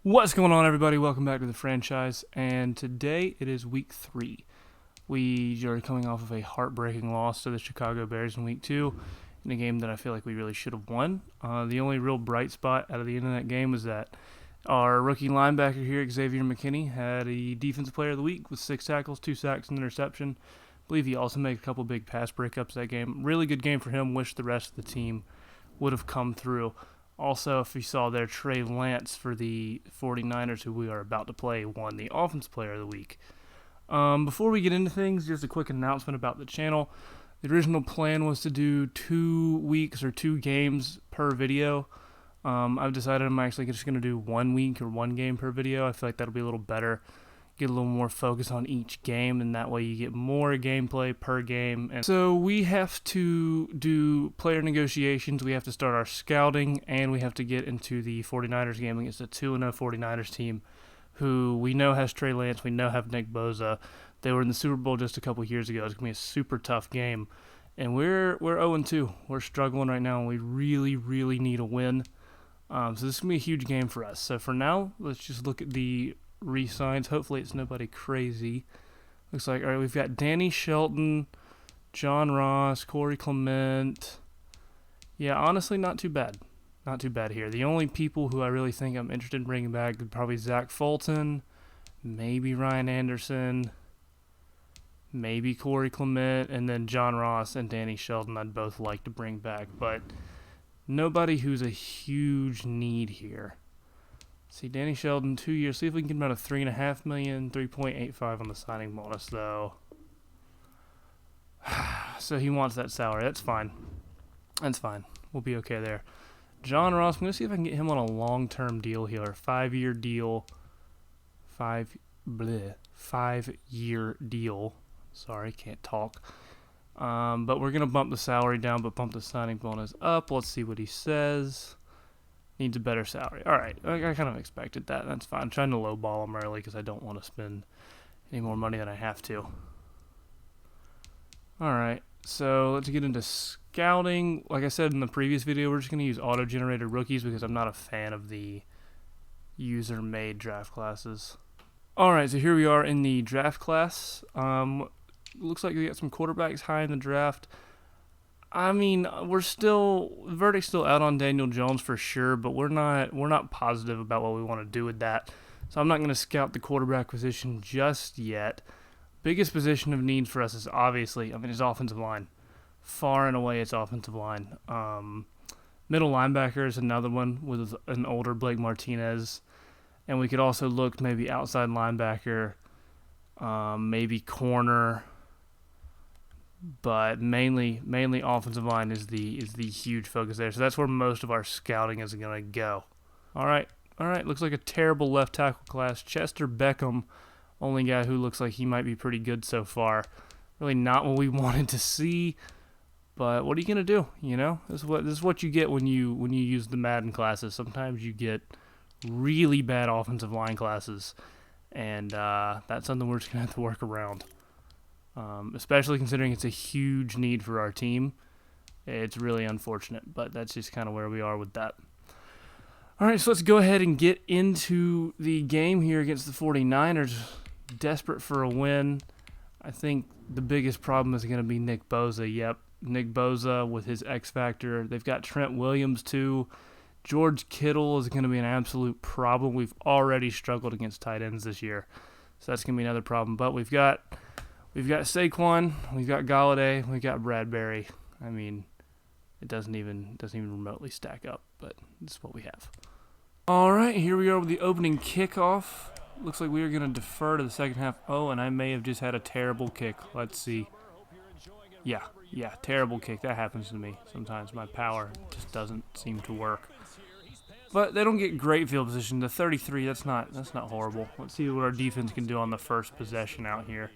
What's going on, everybody? Welcome back to the franchise, and today it is week 3. We are coming off of a heartbreaking loss to the Chicago Bears in week 2 in a game that I feel like we really should have won. The only real bright spot out of the end of that game was that our rookie linebacker here, Xavier McKinney, had a Defensive Player of the Week with 6 tackles, 2 sacks, and an interception. I believe he also made a couple big pass breakups that game. Really good game for him. Wish the rest of the team would have come through. Also, if you saw there, Trey Lance for the 49ers, who we are about to play, won the Offensive Player of the Week. Before we get into things, just a quick announcement about the channel. The original plan was to do 2 weeks or 2 games per video. I've decided I'm actually just going to do 1 week or 1 game per video. I feel like that'll be a little better. Get a little more focus on each game, and that way you get more gameplay per game. And so we have to do player negotiations, we have to start our scouting, and we have to get into the 49ers game against a 2-0 49ers team who we know has Trey Lance, we know have Nick Bosa. They were in the Super Bowl just a couple years ago. It's going to be a super tough game. And we're 0-2. We're struggling right now, and we really, really need a win. So this is going to be a huge game for us. So for now, let's just look at the re-signs. Hopefully it's nobody crazy. Looks like, all right, we've got Danny Shelton, John Ross, Corey Clement. Yeah, honestly, not too bad. Not too bad here. The only people who I really think I'm interested in bringing back would probably Zach Fulton, maybe Ryan Anderson, maybe Corey Clement, and then John Ross and Danny Shelton I'd both like to bring back, but nobody who's a huge need here. See, Danny Shelton, 2 years. See if we can get about a $3.5 million, 3.85 on the signing bonus, though. So he wants that salary. That's fine. That's fine. We'll be okay there. John Ross, I'm going to see if I can get him on a long-term deal here. 5-year deal. 5-year deal. Sorry, can't talk. But we're going to bump the salary down, but bump the signing bonus up. Let's see what he says. Needs a better salary. All right, I kind of expected that. That's fine. I'm trying to lowball him early because I don't want to spend any more money than I have to. All right, so let's get into scouting. Like I said in the previous video, we're just going to use auto-generated rookies because I'm not a fan of the user-made draft classes. All right, so here we are in the draft class. Looks like we got some quarterbacks high in the draft. I mean, the verdict's still out on Daniel Jones for sure, but we're not positive about what we want to do with that. So I'm not going to scout the quarterback position just yet. Biggest position of need for us is obviously, it's offensive line. Far and away, it's offensive line. Middle linebacker is another one with an older Blake Martinez. And we could also look maybe outside linebacker, maybe corner. But mainly offensive line is the huge focus there. So that's where most of our scouting is going to go. All right. Looks like a terrible left tackle class. Chester Beckham, only guy who looks like he might be pretty good so far. Really not what we wanted to see. But what are you going to do? You know, this is what you get when you use the Madden classes. Sometimes you get really bad offensive line classes, and that's something we're just going to have to work around. Especially considering it's a huge need for our team. It's really unfortunate, but that's just kind of where we are with that. All right, so let's go ahead and get into the game here against the 49ers. Desperate for a win. I think the biggest problem is going to be Nick Bosa. Yep, Nick Bosa with his X Factor. They've got Trent Williams, too. George Kittle is going to be an absolute problem. We've already struggled against tight ends this year, so that's going to be another problem. But we've got Saquon, we've got Galladay, we've got Bradbury. I mean, it doesn't even remotely stack up, but this is what we have. All right, here we are with the opening kickoff. Looks like we are going to defer to the second half. Oh, and I may have just had a terrible kick. Let's see. Yeah, terrible kick. That happens to me sometimes. My power just doesn't seem to work. But they don't get great field position. The 33, that's not horrible. Let's see what our defense can do on the first possession out here.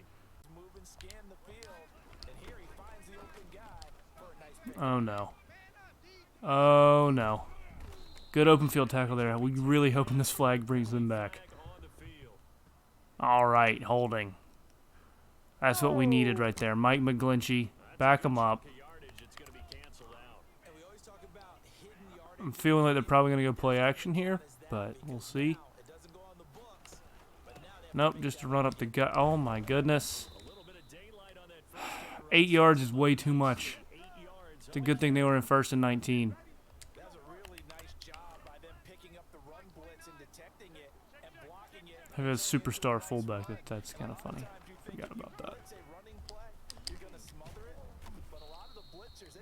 Oh no. Good open field tackle there. We really hoping this flag brings them back. All right, holding. That's what we needed right there. Mike McGlinchey, back him up. I'm feeling like they're probably going to go play action here, but we'll see. Nope, just to run up the gut. Oh my goodness. 8 yards is way too much. It's a good thing they were in 1st and 19. Have a superstar fullback. That's kind of funny. Forgot about that.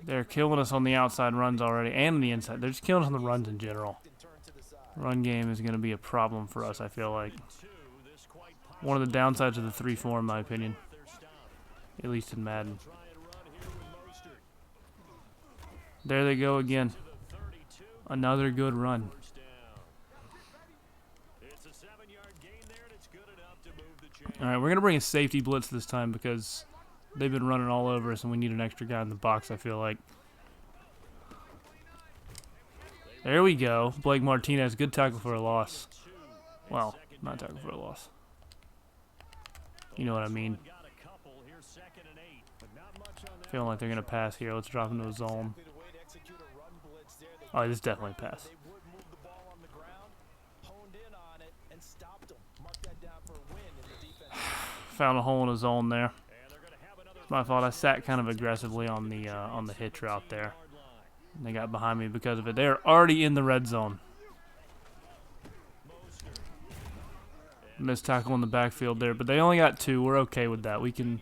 They're killing us on the outside runs already and the inside. They're just killing us on the runs in general. Run game is going to be a problem for us, I feel like. One of the downsides of the 3-4, in my opinion. At least in Madden. There they go again. Another good run. Alright, we're going to bring a safety blitz this time because they've been running all over us and we need an extra guy in the box, I feel like. There we go. Blake Martinez, good tackle for a loss. Well, not tackle for a loss. You know what I mean. Feeling like they're going to pass here. Let's drop into a zone. Oh, this is definitely a pass. Found a hole in a zone there. It's my fault. I sat kind of aggressively on the hitch route there. And they got behind me because of it. They are already in the red zone. Missed tackle in the backfield there, but they only got 2. We're okay with that. We can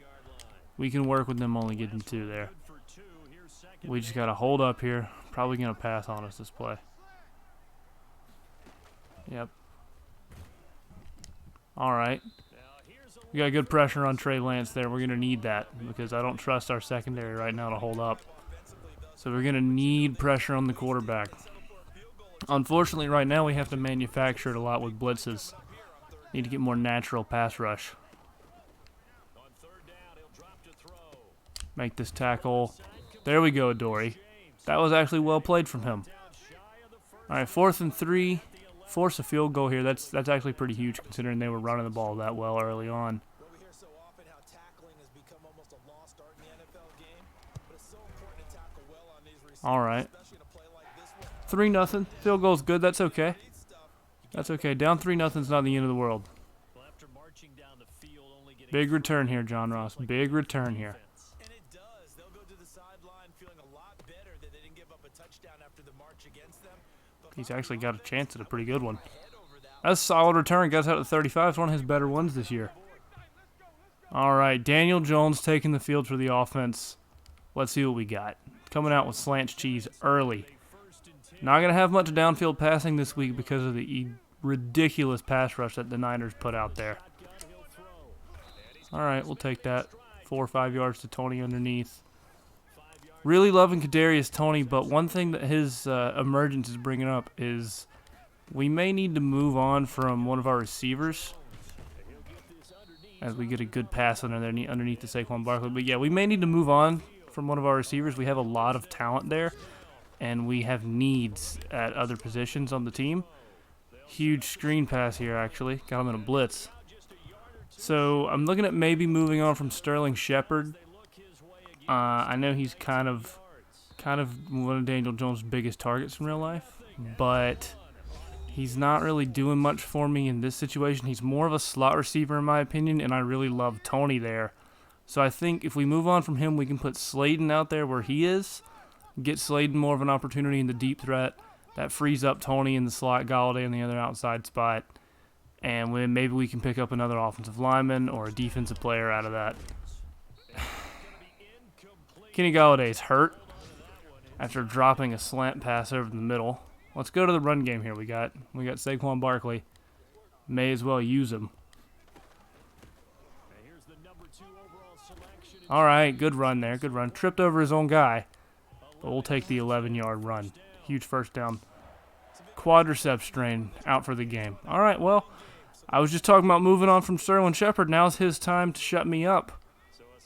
work with them only getting 2 there. We just got to hold up here. Probably going to pass on us this play. Yep. All right. We got good pressure on Trey Lance there. We're going to need that because I don't trust our secondary right now to hold up. So we're going to need pressure on the quarterback. Unfortunately, right now we have to manufacture it a lot with blitzes. Need to get more natural pass rush. Make this tackle. There we go, Dory. That was actually well played from him. All right, 4th and 3. Force a field goal here. That's actually pretty huge considering they were running the ball that well early on. All right. 3-0. Field goal's good. That's okay. That's okay. Down 3-0 is not the end of the world. Big return here, John Ross. Big return here. He's actually got a chance at a pretty good one. That's a solid return. Gets out at 35. It's one of his better ones this year. All right, Daniel Jones taking the field for the offense. Let's see what we got. Coming out with slant cheese early. Not going to have much downfield passing this week because of the ridiculous pass rush that the Niners put out there. All right, we'll take that. 4 or 5 yards to Tony underneath. Really loving Kadarius Toney, but one thing that his emergence is bringing up is we may need to move on from one of our receivers as we get a good pass under there underneath the Saquon Barkley. But yeah, we may need to move on from one of our receivers. We have a lot of talent there, and we have needs at other positions on the team. Huge screen pass here, actually. Got him in a blitz. So I'm looking at maybe moving on from Sterling Shepard. I know he's kind of one of Daniel Jones' biggest targets in real life, but he's not really doing much for me in this situation. He's more of a slot receiver in my opinion, and I really love Tony there. So I think if we move on from him, we can put Slayton out there where he is, get Slayton more of an opportunity in the deep threat. That frees up Tony in the slot, Galladay in the other outside spot, and maybe we can pick up another offensive lineman or a defensive player out of that. Kenny Galladay's hurt after dropping a slant pass over the middle. Let's go to the run game here. We got Saquon Barkley. May as well use him. All right, good run there. Good run. Tripped over his own guy, but we'll take the 11-yard run. Huge first down. Quadricep strain, out for the game. All right, well, I was just talking about moving on from Sterling Shepard. Now's his time to shut me up.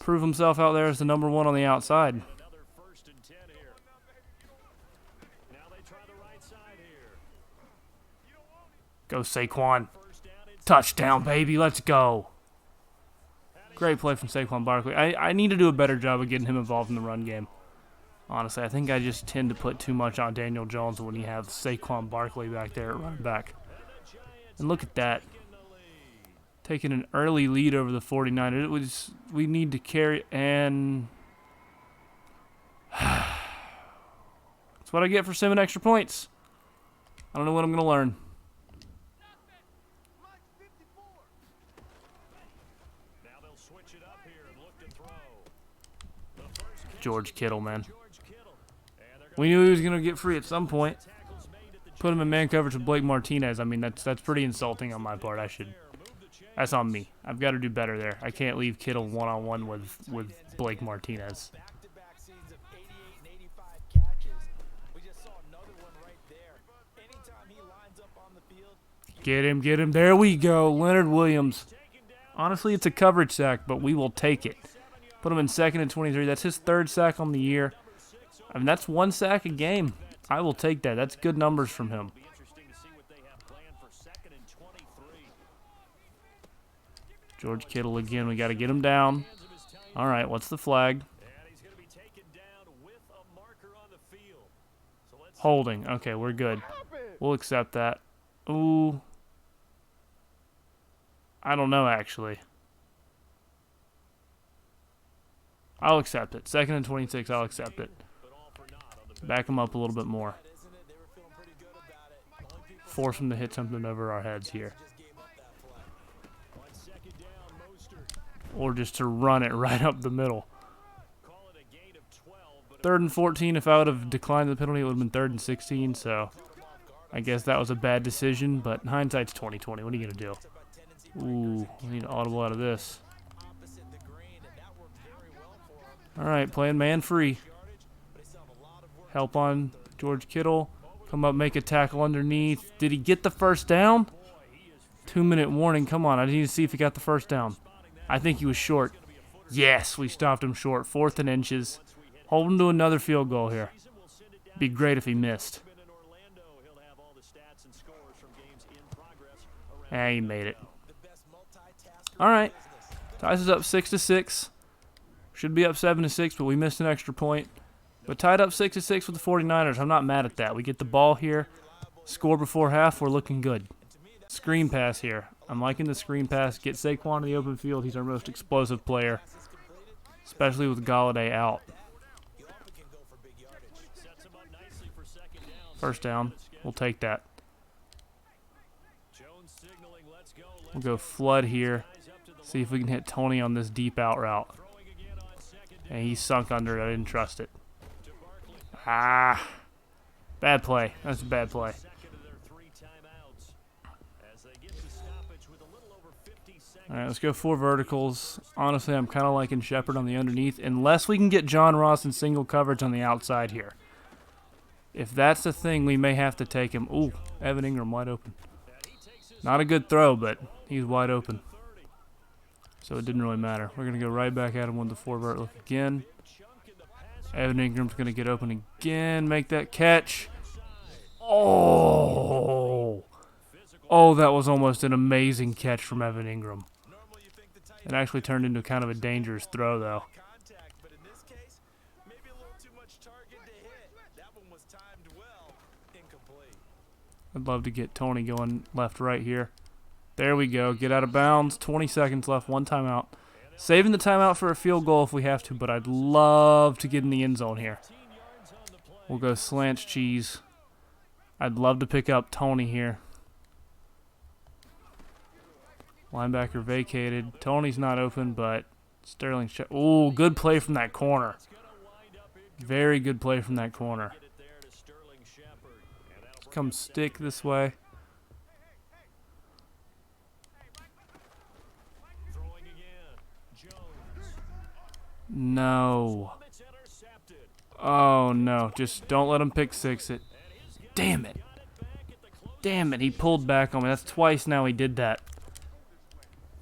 Prove himself out there as the number 1 on the outside. Go Saquon. Touchdown, baby. Let's go. Great play from Saquon Barkley. I need to do a better job of getting him involved in the run game. Honestly, I think I just tend to put too much on Daniel Jones when you have Saquon Barkley back there at running back. And look at that. taking an early lead over the 49ers. We need to carry, and that's what I get for simming extra points. I don't know what I'm going to learn. George Kittle, man. We knew he was going to get free at some point. Put him in man coverage with Blake Martinez. I mean, that's pretty insulting on my part. That's on me. I've got to do better there. I can't leave Kittle one-on-one with Blake Martinez. Get him, get him. There we go. Leonard Williams. Honestly, it's a coverage sack, but we will take it. Put him in 2nd and 23. That's his 3rd sack on the year. I mean, that's 1 sack a game. I will take that. That's good numbers from him. George Kittle again. We got to get him down. All right, what's the flag? Holding. Okay, we're good. We'll accept that. Ooh. I don't know, actually. I'll accept it. 2nd and 26, I'll accept it. Back him up a little bit more. Force him to hit something over our heads here. Or just to run it right up the middle. 3rd and 14, if I would have declined the penalty, it would have been 3rd and 16, so I guess that was a bad decision, but hindsight's 20/20. What are you going to do? Ooh, we need an audible out of this. All right, playing man free. Help on George Kittle. Come up, make a tackle underneath. Did he get the first down? 2-minute warning. Come on, I need to see if he got the first down. I think he was short. Yes, we stopped him short. 4th and inches. Hold him to another field goal here. Be great if he missed. He made it. All right. Ties us up 6-6. Should be up 7-6, but we missed an extra point. But tied up 6-6 with the 49ers. I'm not mad at that. We get the ball here. Score before half. We're looking good. Screen pass here. I'm liking the screen pass. Get Saquon in the open field. He's our most explosive player, especially with Galladay out. First down. We'll take that. We'll go flood here. See if we can hit Tony on this deep out route. And he sunk under it. I didn't trust it. Bad play. That's a bad play. All right, let's go 4 verticals. Honestly, I'm kind of liking Shepard on the underneath, unless we can get John Ross in single coverage on the outside here. If that's the thing, we may have to take him. Ooh, Evan Ingram wide open. Not a good throw, but he's wide open. So it didn't really matter. We're going to go right back at him with the 4 vert look again. Evan Ingram's going to get open again, make that catch. Oh, that was almost an amazing catch from Evan Ingram. It actually turned into kind of a dangerous throw, though. I'd love to get Tony going left-right here. There we go. Get out of bounds. 20 seconds left. 1 timeout. Saving the timeout for a field goal if we have to, but I'd love to get in the end zone here. We'll go slant cheese. I'd love to pick up Tony here. Linebacker vacated. Tony's not open, but Sterling. Ooh, good play from that corner. Very good play from that corner. Come stick this way. No. Oh, no. Just don't let him pick 6 it. Damn it. Damn it. He pulled back on me. That's twice now he did that.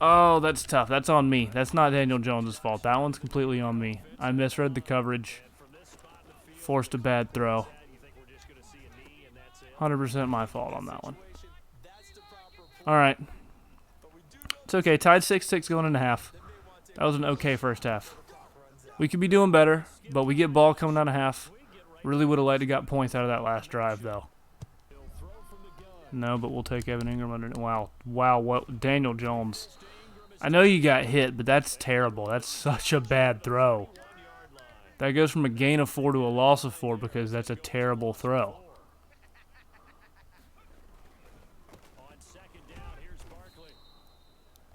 Oh, that's tough. That's on me. That's not Daniel Jones' fault. That one's completely on me. I misread the coverage. Forced a bad throw. 100% my fault on that one. All right. It's okay. Tied 6-6 going into half. That was an okay first half. We could be doing better, but we get ball coming out of half. Really would have liked to got points out of that last drive, though. No, but we'll take Evan Ingram under. Wow. Wow. What? Daniel Jones. I know you got hit, but that's terrible. That's such a bad throw. That goes from a gain of 4 to a loss of 4 because that's a terrible throw.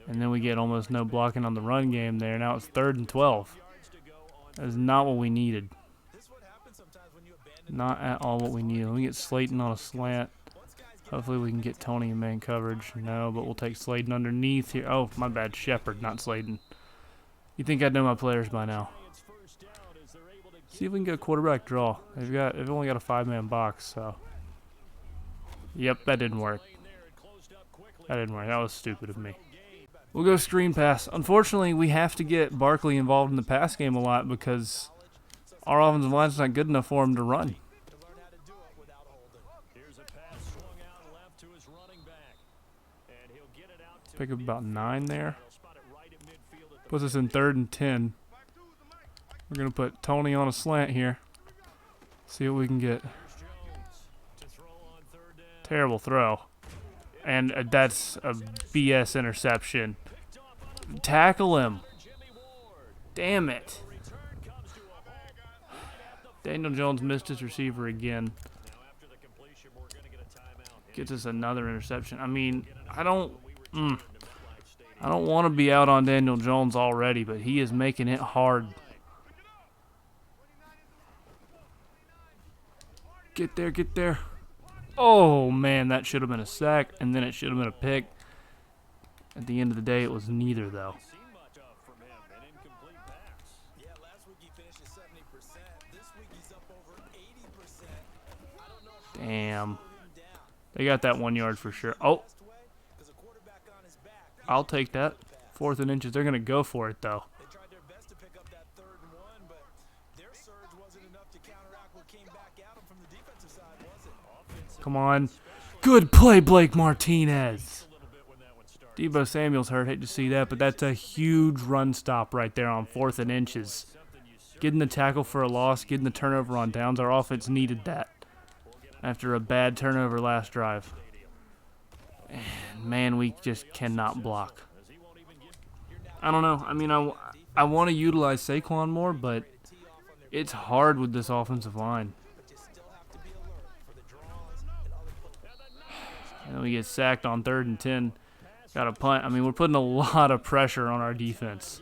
And then we get almost no blocking on the run game there. Now it's 3rd and 12. That is not what we needed. Not at all what we needed. Let me get Slayton on a slant. Hopefully we can get Tony in man coverage. No, but we'll take Slayton underneath here. Oh, my bad. Shepard, not Slayton. You think I'd know my players by now. See if we can get a quarterback draw. They've only got a 5-man box, so. Yep, that didn't work. That didn't work. That was stupid of me. We'll go screen pass. Unfortunately, we have to get Barkley involved in the pass game a lot because our offensive line's not good enough for him to run. Pick up about 9 there. Puts us in 3rd and 10. We're going to put Tony on a slant here. See what we can get. Terrible throw. And that's a BS interception. Tackle him. Damn it. Daniel Jones missed his receiver again. Gets us another interception. I mean, I don't want to be out on Daniel Jones already, but he is making it hard. Get there, get there. Oh, man, that should have been a sack, and then it should have been a pick. At the end of the day, it was neither, though. Damn. They got that 1 yard for sure. Oh. I'll take that. 4th and inches. They're going to go for it, though. Come on. Good play, Blake Martinez. Deebo Samuel's hurt. Hate to see that, but that's a huge run stop right there on 4th and inches. Getting the tackle for a loss, getting the turnover on downs. Our offense needed that after a bad turnover last drive. And man, we just cannot block. I don't know. I mean, I want to utilize Saquon more, but it's hard with this offensive line. And we get sacked on 3rd and 10. Got a punt. I mean, we're putting a lot of pressure on our defense.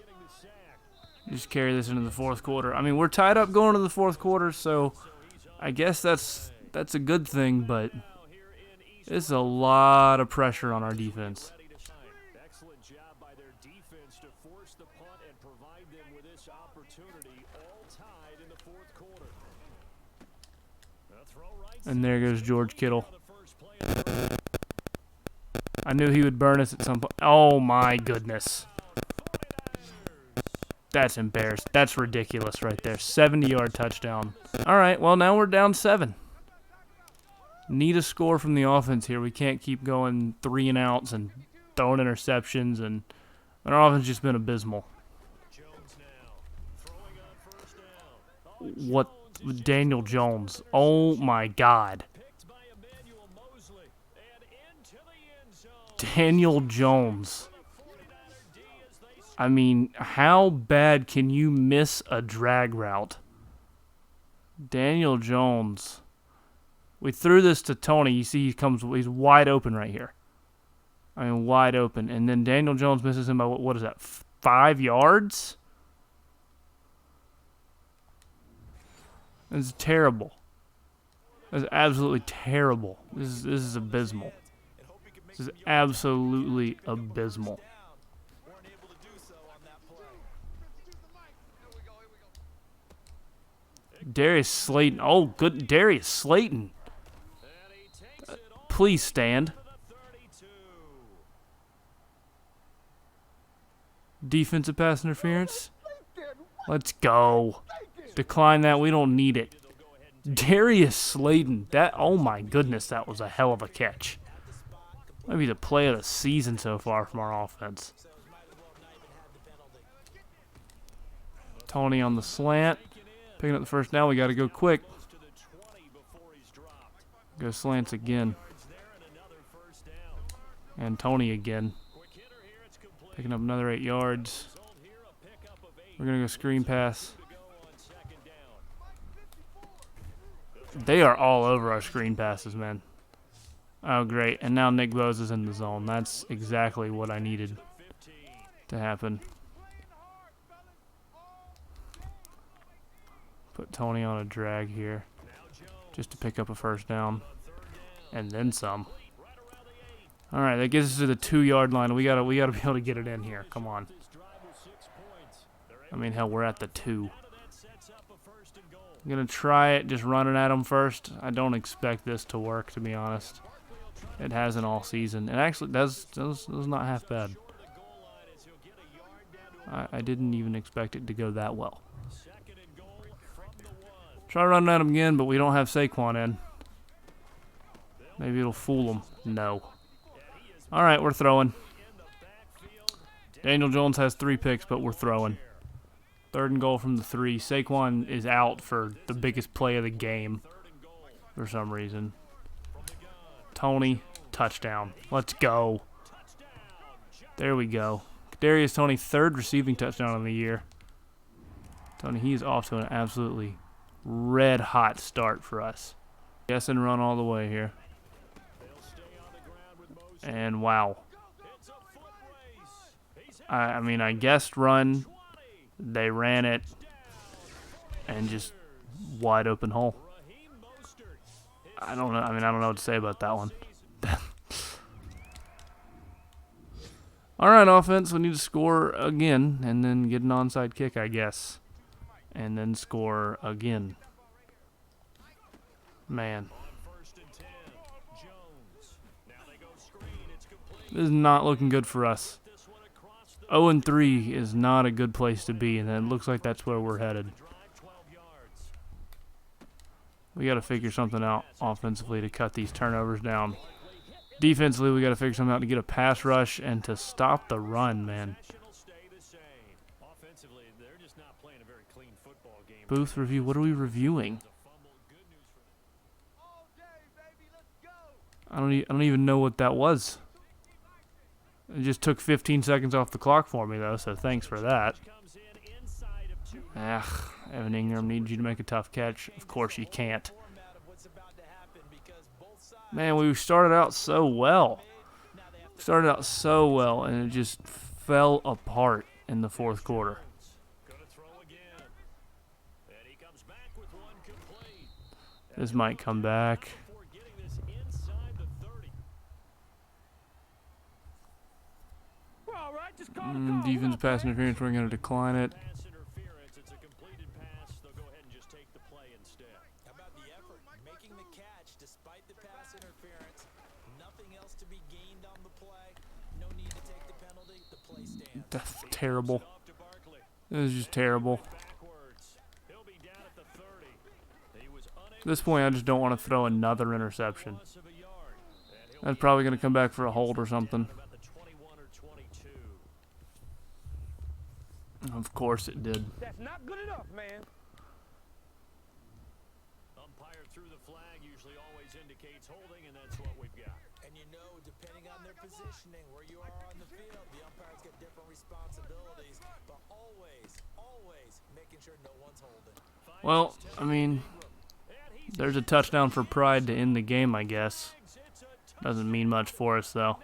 Just carry this into the 4th quarter. I mean, we're tied up going to the 4th quarter, so I guess that's a good thing, but it's a lot of pressure on our defense. Excellent job by their defense to force the punt and provide them with this opportunity, all tied in the 4th quarter. And there goes George Kittle. I knew he would burn us at some point. Oh, my goodness. That's embarrassing. That's ridiculous right there. 70-yard touchdown. All right, well, now we're down 7. Need a score from the offense here. We can't keep going 3 and outs and throwing interceptions, and our offense has just been abysmal. What? Daniel Jones. Oh, my God. Daniel Jones. I mean, how bad can you miss a drag route? Daniel Jones. We threw this to Tony. You see he's wide open right here. I mean, wide open. And then Daniel Jones misses him by, what is that, 5 yards? This is terrible. This is absolutely terrible. This is abysmal. This is absolutely abysmal. Darius Slayton. Oh, good. Darius Slayton. Please stand. Defensive pass interference. Let's go. Decline that. We don't need it. Darius Slayton. Oh my goodness, that was a hell of a catch. Maybe the play of the season so far from our offense. Tony on the slant. Picking up the first down. We got to go quick. Go slants again. And Tony again. Picking up another 8 yards. We're going to go screen pass. They are all over our screen passes, man. Oh, great. And now Nick Bose is in the zone. That's exactly what I needed to happen. Put Tony on a drag here just to pick up a first down. And then some. All right, that gets us to the 2-yard line. We gotta be able to get it in here. Come on. I mean, hell, we're at the 2. I'm gonna try it, just running at them first. I don't expect this to work, to be honest. It hasn't all season. It actually does not half bad. I didn't even expect it to go that well. Try running at him again, but we don't have Saquon in. Maybe it'll fool him. No. All right, we're throwing. Daniel Jones has 3 picks, but we're throwing. 3rd and goal from the 3. Saquon is out for the biggest play of the game for some reason. Tony, touchdown. Let's go. There we go. Kadarius Toney, 3rd receiving touchdown of the year. Tony, he is off to an absolutely red-hot start for us. Guess and run all the way here. And wow. I mean, I guessed run. They ran it. And just wide open hole. I don't know. I mean, I don't know what to say about that one. All right, offense. We need to score again and then get an onside kick, I guess. And then score again. Man. This is not looking good for us. 0-3 is not a good place to be, and it looks like that's where we're headed. We got to figure something out offensively to cut these turnovers down. Defensively, we got to figure something out to get a pass rush and to stop the run, man. Booth review. What are we reviewing? I don't even know what that was. It just took 15 seconds off the clock for me, though, so thanks for that. Evan Ingram needs you to make a tough catch. Of course you can't. Man, we started out so well. And it just fell apart in the 4th quarter. This might come back. Defense pass interference, we're going to decline it. That's terrible. This is just terrible. At this point, I just don't want to throw another interception. That's probably going to come back for a hold or something. Of course it did. That's not good enough, man. Umpire through the flag usually always indicates holding, and that's what we've got. And you know, depending on their positioning, where you are on the field, the umpires get different responsibilities, but always making sure no one's holding. Well, I mean, there's a touchdown for pride to end the game, I guess. Doesn't mean much for us, though.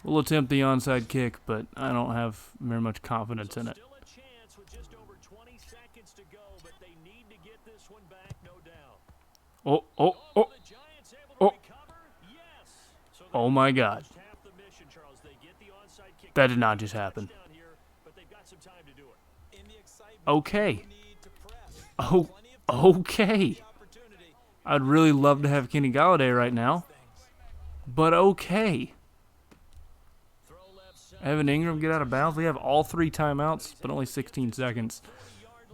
We'll attempt the onside kick, but I don't have very much confidence in it. Oh. Oh my God. That did not just happen. Okay. Oh, okay. I'd really love to have Kenny Golladay right now, but okay. Evan Ingram, get out of bounds. We have all 3 timeouts, but only 16 seconds.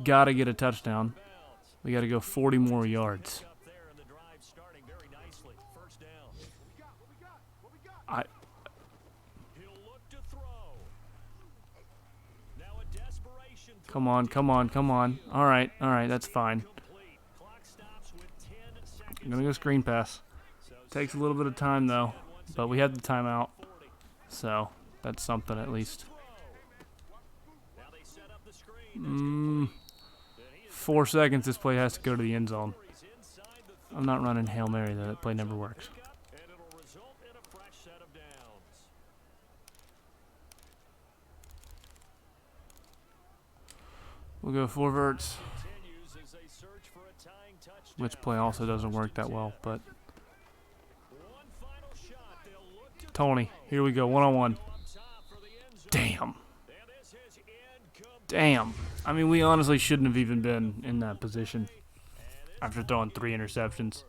Got to get a touchdown. We got to go 40 more yards. Come on. All right, that's fine. I'm going to go screen pass. Takes a little bit of time, though. but we had the timeout, so that's something at least. 4 seconds, this play has to go to the end zone. I'm not running Hail Mary, though. That play never works. We'll go 4 verts, which play also doesn't work that well, but Tony, here we go, one-on-one. Damn. Damn. I mean, we honestly shouldn't have even been in that position after throwing 3 interceptions.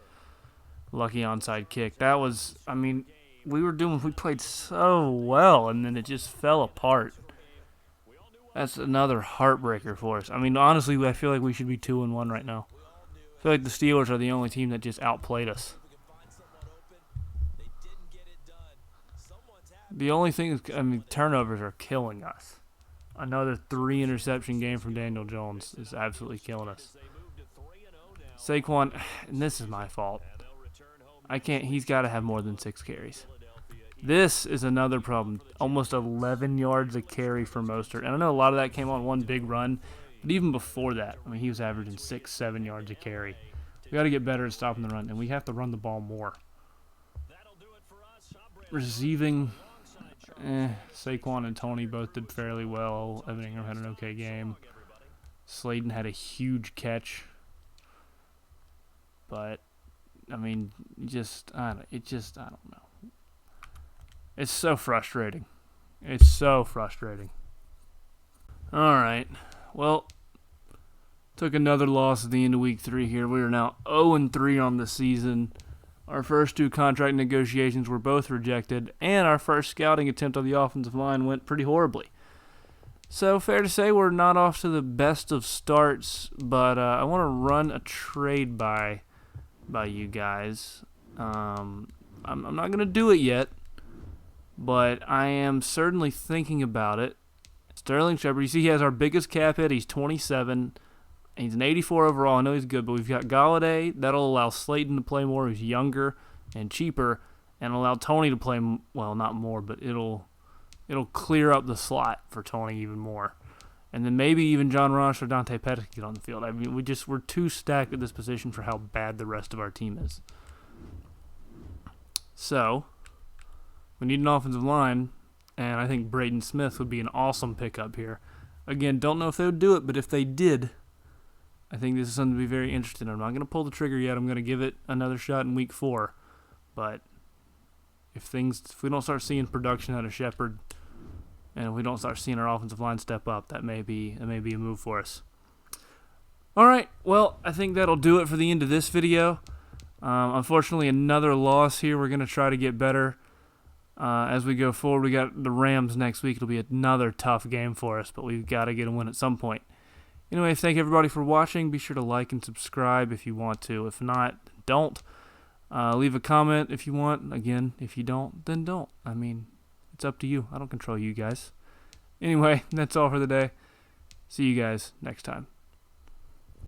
Lucky onside kick. That was, I mean, we played so well, and then it just fell apart. That's another heartbreaker for us. I mean, honestly, I feel like we should be 2-1 right now. I feel like the Steelers are the only team that just outplayed us. The only thing is, I mean, turnovers are killing us. Another 3 interception game from Daniel Jones is absolutely killing us. Saquon, and this is my fault. He's got to have more than 6 carries. This is another problem. Almost 11 yards a carry for Mostert. And I know a lot of that came on one big run, but even before that, I mean, he was averaging 6-7 yards a carry. We got to get better at stopping the run, and we have to run the ball more. Receiving, Saquon and Tony both did fairly well. Evan Ingram had an okay game. Slayton had a huge catch. But, I mean, I don't know. It's so frustrating. It's so frustrating. All right. Well, took another loss at the end of week 3 here. We are now 0-3 on the season. Our first 2 contract negotiations were both rejected, and our first scouting attempt on the offensive line went pretty horribly. So, fair to say we're not off to the best of starts, but I want to run a trade by you guys. I'm not going to do it yet, but I am certainly thinking about it. Sterling Shepard, you see he has our biggest cap hit. He's 27. He's an 84 overall. I know he's good, but we've got Galladay. That'll allow Slayton to play more. He's younger and cheaper, and allow Tony to play, well, not more, but it'll clear up the slot for Tony even more. And then maybe even John Ross or Dante Pettis get on the field. I mean, we're too stacked at this position for how bad the rest of our team is. So, we need an offensive line, and I think Braden Smith would be an awesome pickup here. Again, don't know if they would do it, but if they did, I think this is something to be very interested in. I'm not going to pull the trigger yet. I'm going to give it another shot in week 4. But if we don't start seeing production out of Shepard, and we don't start seeing our offensive line step up, that may be a move for us. All right, well, I think that'll do it for the end of this video. Unfortunately, another loss here. We're going to try to get better as we go forward. We got the Rams next week. It'll be another tough game for us, but we've got to get a win at some point. Anyway, thank everybody for watching. Be sure to like and subscribe if you want to. If not, don't. Leave a comment if you want. Again, if you don't, then don't. I mean, it's up to you. I don't control you guys. Anyway, that's all for the day. See you guys next time.